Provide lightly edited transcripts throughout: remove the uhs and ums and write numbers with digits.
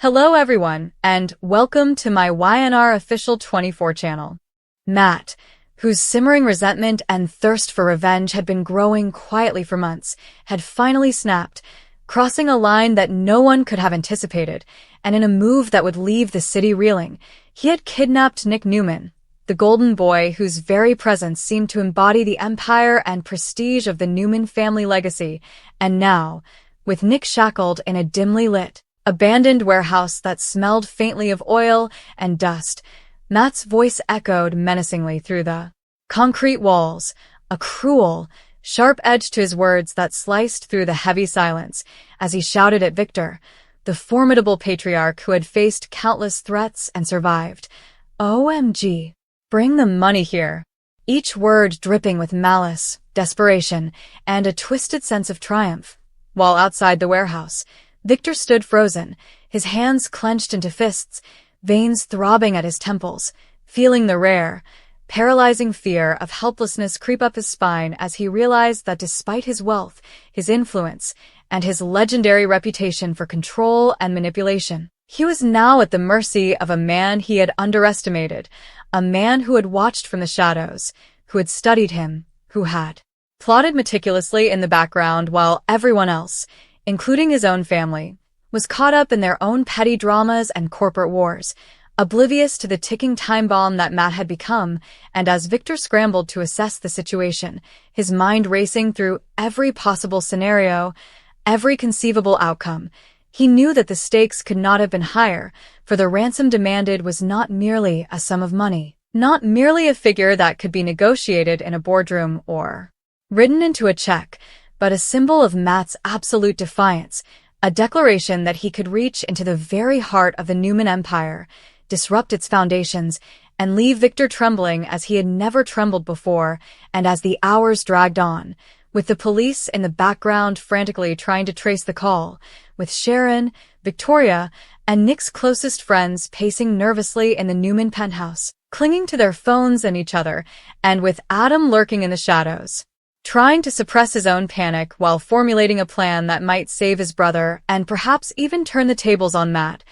Hello everyone, and welcome to my YNR Official 24 channel. Matt, whose simmering resentment and thirst for revenge had been growing quietly for months, had finally snapped, crossing a line that no one could have anticipated, and in a move that would leave the city reeling, he had kidnapped Nick Newman, the golden boy whose very presence seemed to embody the empire and prestige of the Newman family legacy, and now, with Nick shackled in a dimly lit, abandoned warehouse that smelled faintly of oil and dust, Matt's voice echoed menacingly through the concrete walls, a cruel, sharp edge to his words that sliced through the heavy silence as he shouted at Victor, the formidable patriarch who had faced countless threats and survived. OMG, bring the money here. Each word dripping with malice, desperation, and a twisted sense of triumph. While outside the warehouse, Victor stood frozen, his hands clenched into fists, veins throbbing at his temples, feeling the rare, paralyzing fear of helplessness creep up his spine as he realized that despite his wealth, his influence, and his legendary reputation for control and manipulation, he was now at the mercy of a man he had underestimated, a man who had watched from the shadows, who had studied him, who had plotted meticulously in the background while everyone else, including his own family, was caught up in their own petty dramas and corporate wars, oblivious to the ticking time bomb that Matt had become. And as Victor scrambled to assess the situation, his mind racing through every possible scenario, every conceivable outcome, he knew that the stakes could not have been higher, for the ransom demanded was not merely a sum of money, not merely a figure that could be negotiated in a boardroom or written into a check, but a symbol of Matt's absolute defiance, a declaration that he could reach into the very heart of the Newman Empire, disrupt its foundations, and leave Victor trembling as he had never trembled before. And as the hours dragged on, with the police in the background frantically trying to trace the call, with Sharon, Victoria, and Nick's closest friends pacing nervously in the Newman penthouse, clinging to their phones and each other, and with Adam lurking in the shadows, trying to suppress his own panic while formulating a plan that might save his brother and perhaps even turn the tables on Matt,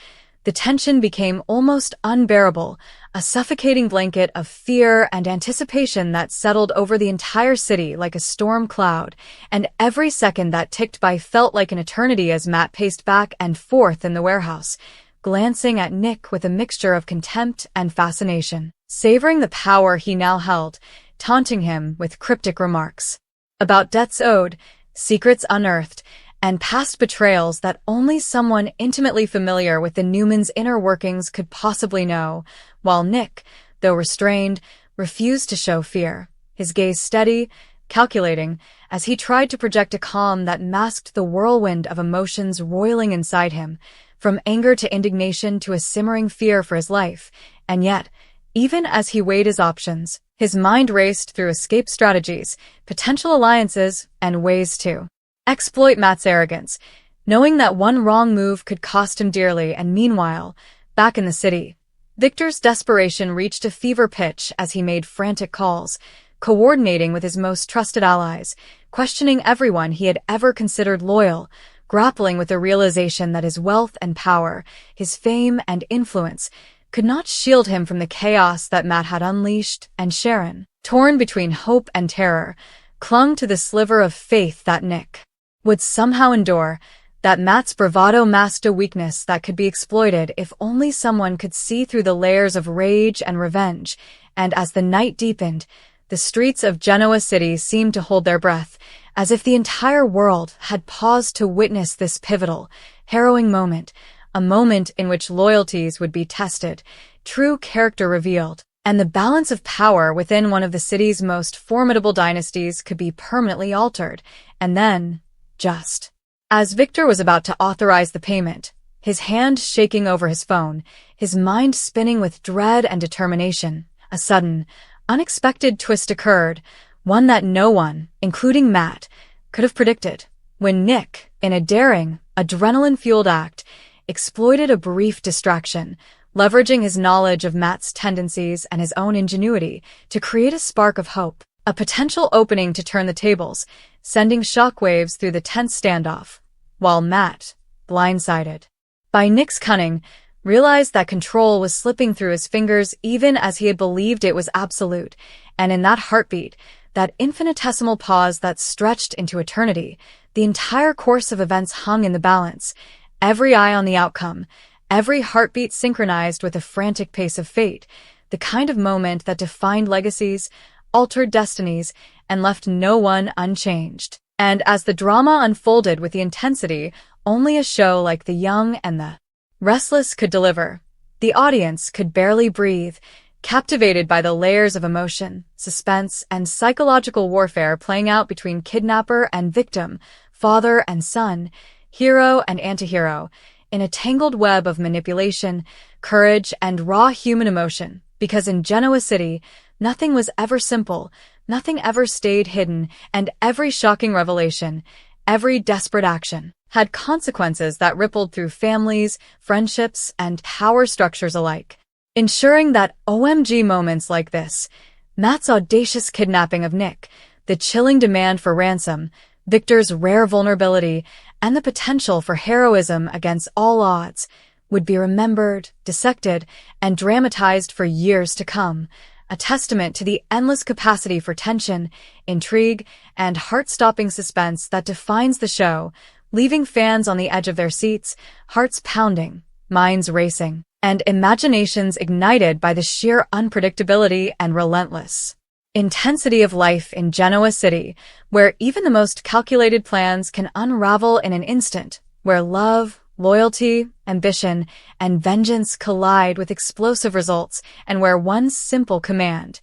the tension became almost unbearable, a suffocating blanket of fear and anticipation that settled over the entire city like a storm cloud, and every second that ticked by felt like an eternity as Matt paced back and forth in the warehouse, glancing at Nick with a mixture of contempt and fascination, savoring the power he now held, taunting him with cryptic remarks about debts owed, secrets unearthed, and past betrayals that only someone intimately familiar with the Newmans' inner workings could possibly know, while Nick, though restrained, refused to show fear, his gaze steady, calculating, as he tried to project a calm that masked the whirlwind of emotions roiling inside him, from anger to indignation to a simmering fear for his life. And yet, even as he weighed his options, his mind raced through escape strategies, potential alliances, and ways to exploit Matt's arrogance, knowing that one wrong move could cost him dearly. And meanwhile, back in the city, Victor's desperation reached a fever pitch as he made frantic calls, coordinating with his most trusted allies, questioning everyone he had ever considered loyal, grappling with the realization that his wealth and power, his fame and influence, could not shield him from the chaos that Matt had unleashed. And Sharon, torn between hope and terror, clung to the sliver of faith that Nick would somehow endure, that Matt's bravado masked a weakness that could be exploited if only someone could see through the layers of rage and revenge. And as the night deepened, the streets of Genoa City seemed to hold their breath, as if the entire world had paused to witness this pivotal, harrowing moment, a moment in which loyalties would be tested, true character revealed, and the balance of power within one of the city's most formidable dynasties could be permanently altered. And then, just as Victor was about to authorize the payment, his hand shaking over his phone, his mind spinning with dread and determination, a sudden, unexpected twist occurred, one that no one, including Matt, could have predicted, when Nick, in a daring, adrenaline-fueled act, exploited a brief distraction, leveraging his knowledge of Matt's tendencies and his own ingenuity to create a spark of hope, a potential opening to turn the tables, sending shockwaves through the tense standoff, while Matt, blindsided, by Nick's cunning, realized that control was slipping through his fingers even as he had believed it was absolute, and in that heartbeat, that infinitesimal pause that stretched into eternity, the entire course of events hung in the balance, every eye on the outcome, every heartbeat synchronized with the frantic pace of fate, the kind of moment that defined legacies, altered destinies, and left no one unchanged. And as the drama unfolded with the intensity only a show like The Young and the Restless could deliver, the audience could barely breathe, captivated by the layers of emotion, suspense, and psychological warfare playing out between kidnapper and victim, father and son, hero and antihero, in a tangled web of manipulation, courage, and raw human emotion, because in Genoa City, nothing was ever simple, nothing ever stayed hidden, and every shocking revelation, every desperate action, had consequences that rippled through families, friendships, and power structures alike. Ensuring that OMG moments like this, Matt's audacious kidnapping of Nick, the chilling demand for ransom, Victor's rare vulnerability, and the potential for heroism against all odds, would be remembered, dissected, and dramatized for years to come, a testament to the endless capacity for tension, intrigue, and heart-stopping suspense that defines the show, leaving fans on the edge of their seats, hearts pounding, minds racing, and imaginations ignited by the sheer unpredictability and relentless intensity of life in Genoa City, where even the most calculated plans can unravel in an instant, where love, loyalty, ambition, and vengeance collide with explosive results, and where one simple command,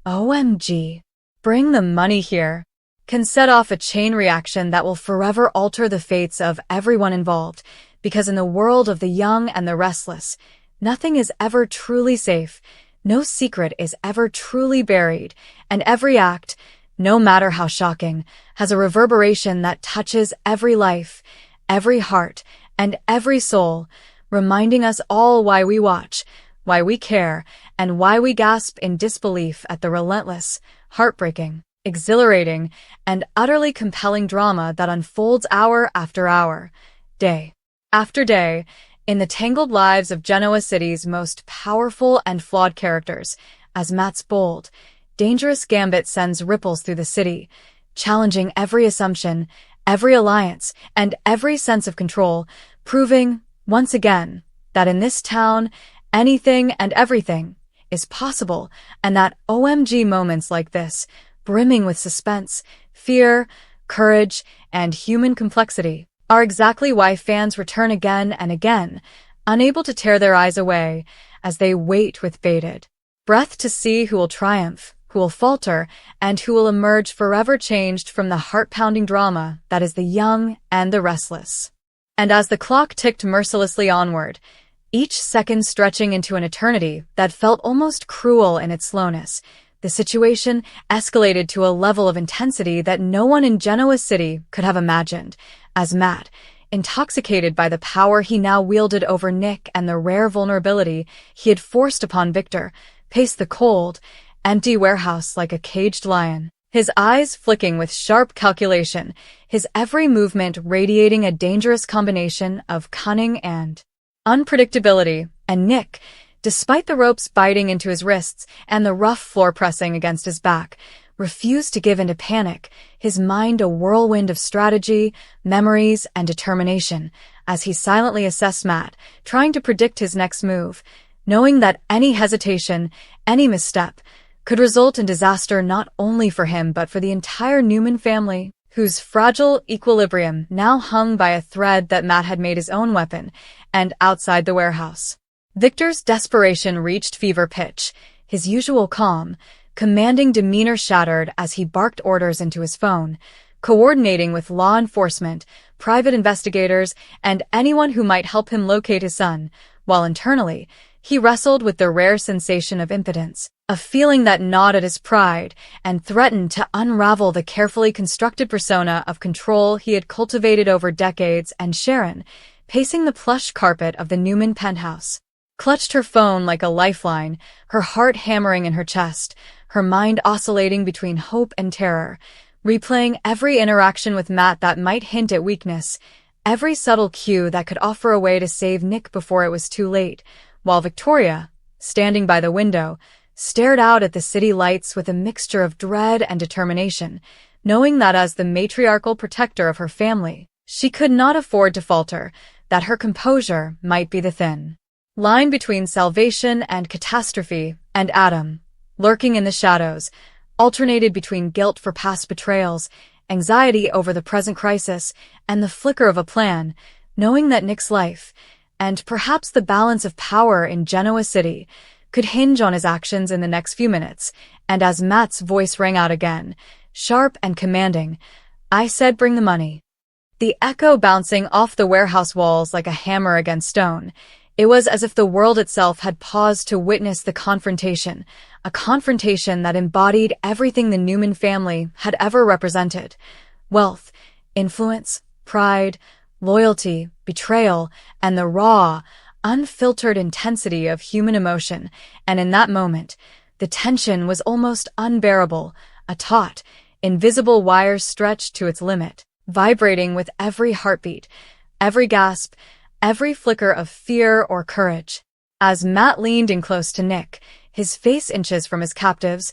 OMG, bring the money here, can set off a chain reaction that will forever alter the fates of everyone involved, because in the world of The Young and the Restless, nothing is ever truly safe, no secret is ever truly buried, and every act, no matter how shocking, has a reverberation that touches every life, every heart, and every soul, reminding us all why we watch, why we care, and why we gasp in disbelief at the relentless, heartbreaking, exhilarating, and utterly compelling drama that unfolds hour after hour, day after day, in the tangled lives of Genoa City's most powerful and flawed characters, as Matt's bold, dangerous gambit sends ripples through the city, challenging every assumption, every alliance, and every sense of control, proving, once again, that in this town, anything and everything is possible, and that OMG moments like this, brimming with suspense, fear, courage, and human complexity, are exactly why fans return again and again, unable to tear their eyes away, as they wait with bated breath to see who will triumph, who will falter, and who will emerge forever changed from the heart-pounding drama that is The Young and the Restless. And as the clock ticked mercilessly onward, each second stretching into an eternity that felt almost cruel in its slowness, the situation escalated to a level of intensity that no one in Genoa City could have imagined, as Matt, intoxicated by the power he now wielded over Nick and the rare vulnerability he had forced upon Victor, paced the cold, empty warehouse like a caged lion, his eyes flicking with sharp calculation, his every movement radiating a dangerous combination of cunning and unpredictability, and Nick, despite the ropes biting into his wrists and the rough floor pressing against his back, refused to give in to panic, his mind a whirlwind of strategy, memories, and determination, as he silently assessed Matt, trying to predict his next move, knowing that any hesitation, any misstep, could result in disaster not only for him but for the entire Newman family, whose fragile equilibrium now hung by a thread that Matt had made his own weapon, and outside the warehouse. Victor's desperation reached fever pitch, his usual calm, commanding demeanor shattered as he barked orders into his phone, coordinating with law enforcement, private investigators, and anyone who might help him locate his son, while internally, he wrestled with the rare sensation of impotence, a feeling that gnawed at his pride and threatened to unravel the carefully constructed persona of control he had cultivated over decades. And Sharon, pacing the plush carpet of the Newman penthouse, clutched her phone like a lifeline, her heart hammering in her chest, her mind oscillating between hope and terror, replaying every interaction with Matt that might hint at weakness, every subtle cue that could offer a way to save Nick before it was too late, while Victoria, standing by the window, stared out at the city lights with a mixture of dread and determination, knowing that as the matriarchal protector of her family, she could not afford to falter, that her composure might be the thin line between salvation and catastrophe, and Adam, lurking in the shadows, alternated between guilt for past betrayals, anxiety over the present crisis, and the flicker of a plan, knowing that Nick's life, and perhaps the balance of power in Genoa City, could hinge on his actions in the next few minutes. And as Matt's voice rang out again, sharp and commanding, "I said bring the money." The echo bouncing off the warehouse walls like a hammer against stone, it was as if the world itself had paused to witness the confrontation, a confrontation that embodied everything the Newman family had ever represented: wealth, influence, pride, loyalty, betrayal, and the raw, unfiltered intensity of human emotion. And in that moment, the tension was almost unbearable, a taut, invisible wire stretched to its limit, vibrating with every heartbeat, every gasp, every flicker of fear or courage. As Matt leaned in close to Nick, his face inches from his captive's,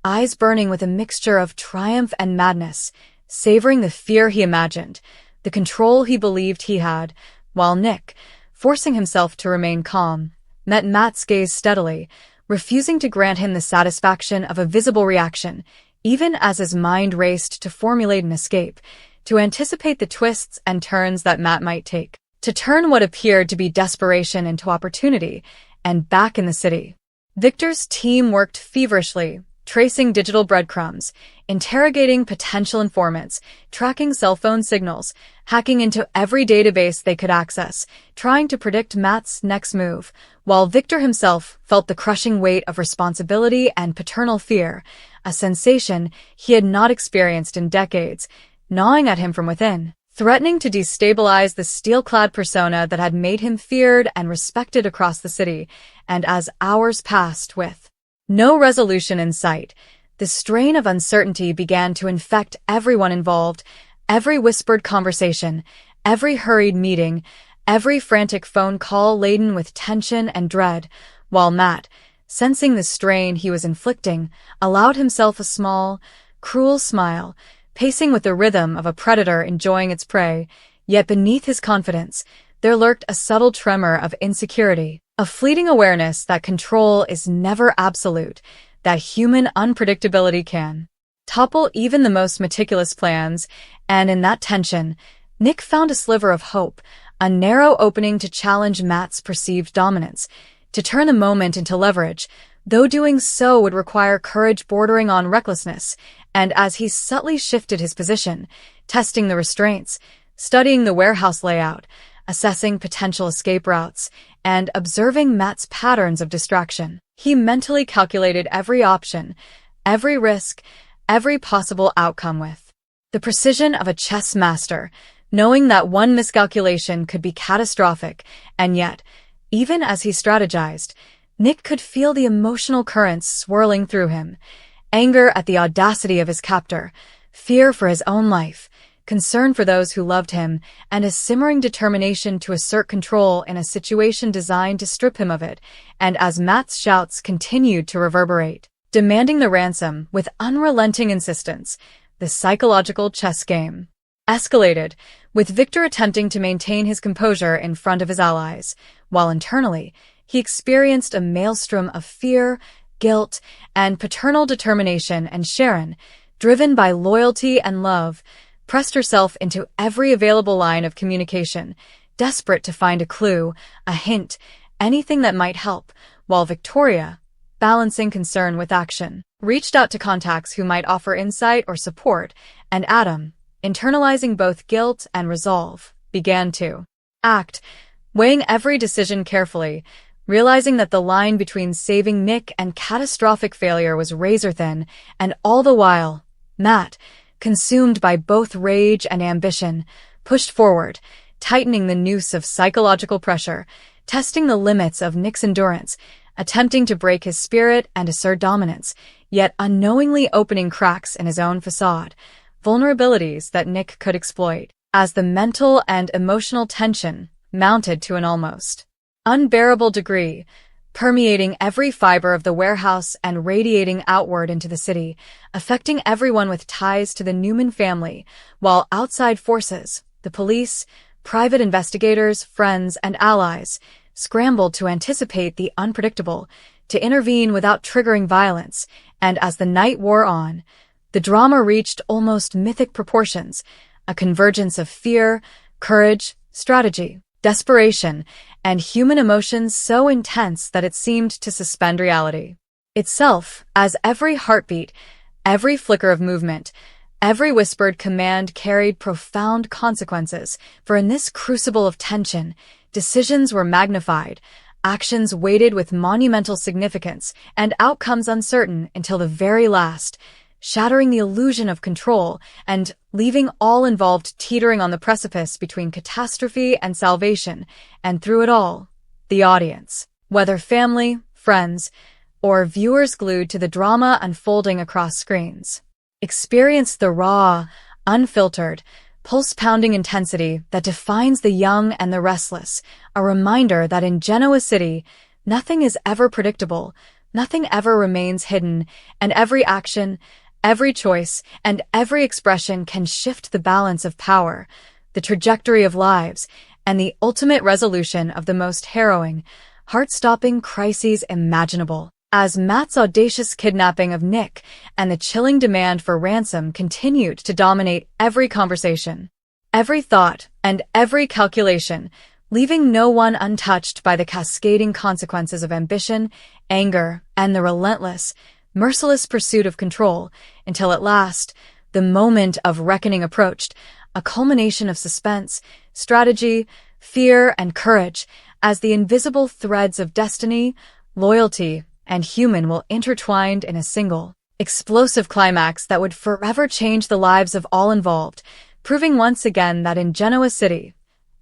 eyes burning with a mixture of triumph and madness, savoring the fear he imagined, the control he believed he had, while Nick, forcing himself to remain calm, met Matt's gaze steadily, refusing to grant him the satisfaction of a visible reaction, even as his mind raced to formulate an escape, to anticipate the twists and turns that Matt might take, to turn what appeared to be desperation into opportunity. And back in the city, Victor's team worked feverishly, tracing digital breadcrumbs, interrogating potential informants, tracking cell phone signals, hacking into every database they could access, trying to predict Matt's next move, while Victor himself felt the crushing weight of responsibility and paternal fear, a sensation he had not experienced in decades, gnawing at him from within, threatening to destabilize the steel-clad persona that had made him feared and respected across the city. And as hours passed with no resolution in sight, the strain of uncertainty began to infect everyone involved, every whispered conversation, every hurried meeting, every frantic phone call laden with tension and dread, while Matt, sensing the strain he was inflicting, allowed himself a small, cruel smile, pacing with the rhythm of a predator enjoying its prey. Yet beneath his confidence, there lurked a subtle tremor of insecurity, a fleeting awareness that control is never absolute, that human unpredictability can topple even the most meticulous plans. And in that tension, Nick found a sliver of hope, a narrow opening to challenge Matt's perceived dominance, to turn the moment into leverage, though doing so would require courage bordering on recklessness. And as he subtly shifted his position, testing the restraints, studying the warehouse layout, assessing potential escape routes, and observing Matt's patterns of distraction, he mentally calculated every option, every risk, every possible outcome with the precision of a chess master, knowing that one miscalculation could be catastrophic. And yet, even as he strategized, Nick could feel the emotional currents swirling through him: anger at the audacity of his captor, fear for his own life, concern for those who loved him, and a simmering determination to assert control in a situation designed to strip him of it. And as Matt's shouts continued to reverberate, demanding the ransom with unrelenting insistence, the psychological chess game escalated, with Victor attempting to maintain his composure in front of his allies, while internally he experienced a maelstrom of fear, guilt, and paternal determination. And Sharon, driven by loyalty and love, pressed herself into every available line of communication, desperate to find a clue, a hint, anything that might help, while Victoria, balancing concern with action, reached out to contacts who might offer insight or support. And Adam, internalizing both guilt and resolve, began to act, weighing every decision carefully, realizing that the line between saving Nick and catastrophic failure was razor-thin. And all the while, Matt, consumed by both rage and ambition, pushed forward, tightening the noose of psychological pressure, testing the limits of Nick's endurance, attempting to break his spirit and assert dominance, yet unknowingly opening cracks in his own facade, vulnerabilities that Nick could exploit. as the mental and emotional tension mounted to an almost unbearable degree, permeating every fiber of the warehouse and radiating outward into the city, affecting everyone with ties to the Newman family, while outside forces, the police, private investigators, friends, and allies, scrambled to anticipate the unpredictable, to intervene without triggering violence, and as the night wore on, the drama reached almost mythic proportions, a convergence of fear, courage, strategy, desperation, and human emotions so intense that it seemed to suspend reality itself, as every heartbeat, every flicker of movement, every whispered command carried profound consequences, for in this crucible of tension, decisions were magnified, actions weighted with monumental significance, and outcomes uncertain until the very last, shattering the illusion of control and leaving all involved teetering on the precipice between catastrophe and salvation, and through it all, the audience, whether family, friends, or viewers glued to the drama unfolding across screens, experienced the raw, unfiltered, pulse-pounding intensity that defines the young and the restless, a reminder that in Genoa City, nothing is ever predictable, nothing ever remains hidden, and every action, every choice, and every expression can shift the balance of power, the trajectory of lives, and the ultimate resolution of the most harrowing, heart-stopping crises imaginable. As Matt's audacious kidnapping of Nick and the chilling demand for ransom continued to dominate every conversation, every thought, and every calculation, leaving no one untouched by the cascading consequences of ambition, anger, and the relentless, merciless pursuit of control, until at last, the moment of reckoning approached, a culmination of suspense, strategy, fear, and courage, as the invisible threads of destiny, loyalty, and human will intertwined in a single, explosive climax that would forever change the lives of all involved, proving once again that in Genoa City,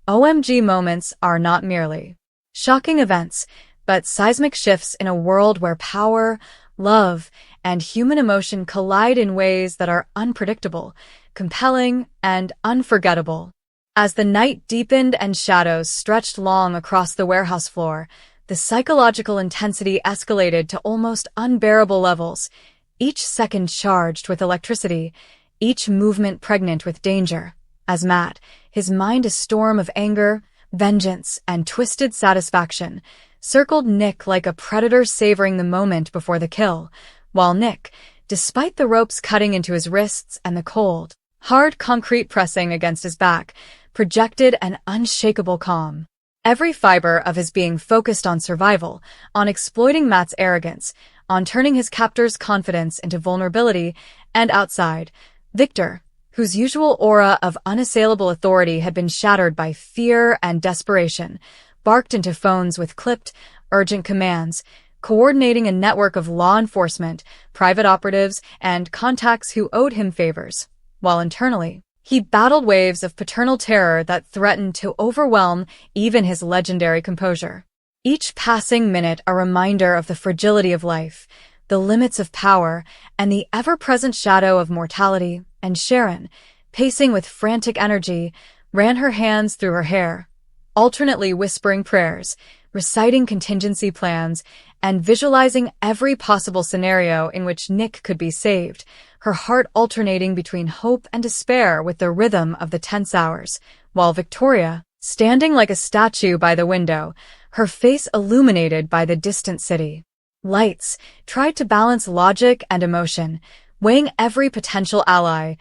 OMG moments are not merely shocking events, but seismic shifts in a world where power, love, and human emotion collide in ways that are unpredictable, compelling, and unforgettable. As the night deepened and shadows stretched long across the warehouse floor, the psychological intensity escalated to almost unbearable levels, each second charged with electricity, each movement pregnant with danger, as Matt, his mind a storm of anger, vengeance, and twisted satisfaction, circled Nick like a predator savoring the moment before the kill, while Nick, despite the ropes cutting into his wrists and the cold, hard concrete pressing against his back, projected an unshakable calm. Every fiber of his being focused on survival, on exploiting Matt's arrogance, on turning his captor's confidence into vulnerability, and outside, Victor, whose usual aura of unassailable authority had been shattered by fear and desperation, barked into phones with clipped, urgent commands, coordinating a network of law enforcement, private operatives, and contacts who owed him favors, while internally, he battled waves of paternal terror that threatened to overwhelm even his legendary composure. Each passing minute a reminder of the fragility of life, the limits of power, and the ever-present shadow of mortality, and Sharon, pacing with frantic energy, ran her hands through her hair, alternately whispering prayers, reciting contingency plans, and visualizing every possible scenario in which Nick could be saved, her heart alternating between hope and despair with the rhythm of the tense hours, while Victoria, standing like a statue by the window, her face illuminated by the distant city lights, tried to balance logic and emotion, weighing every potential ally,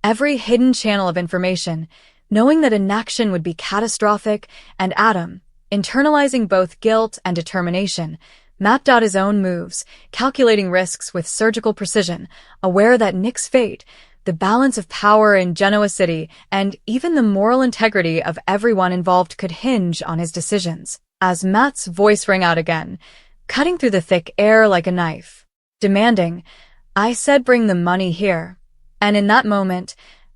every hidden channel of information, knowing that inaction would be catastrophic, and Adam, internalizing both guilt and determination, mapped out his own moves, calculating risks with surgical precision, aware that Nick's fate, the balance of power in Genoa City, and even the moral integrity of everyone involved could hinge on his decisions. As Matt's voice rang out again, cutting through the thick air like a knife, demanding, "I said bring the money here." And in that moment,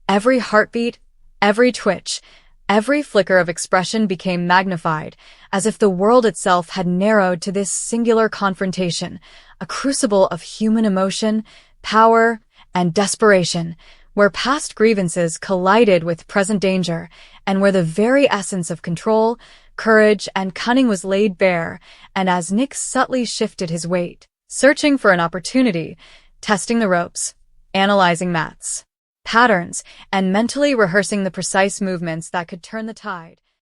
every heartbeat, every twitch, every flicker of expression became magnified, as if the world itself had narrowed to this singular confrontation, a crucible of human emotion, power, and desperation, where past grievances collided with present danger, and where the very essence of control, courage, and cunning was laid bare. And as Nick subtly shifted his weight, searching for an opportunity, testing the ropes, analyzing Matt's patterns, and mentally rehearsing the precise movements that could turn the tide,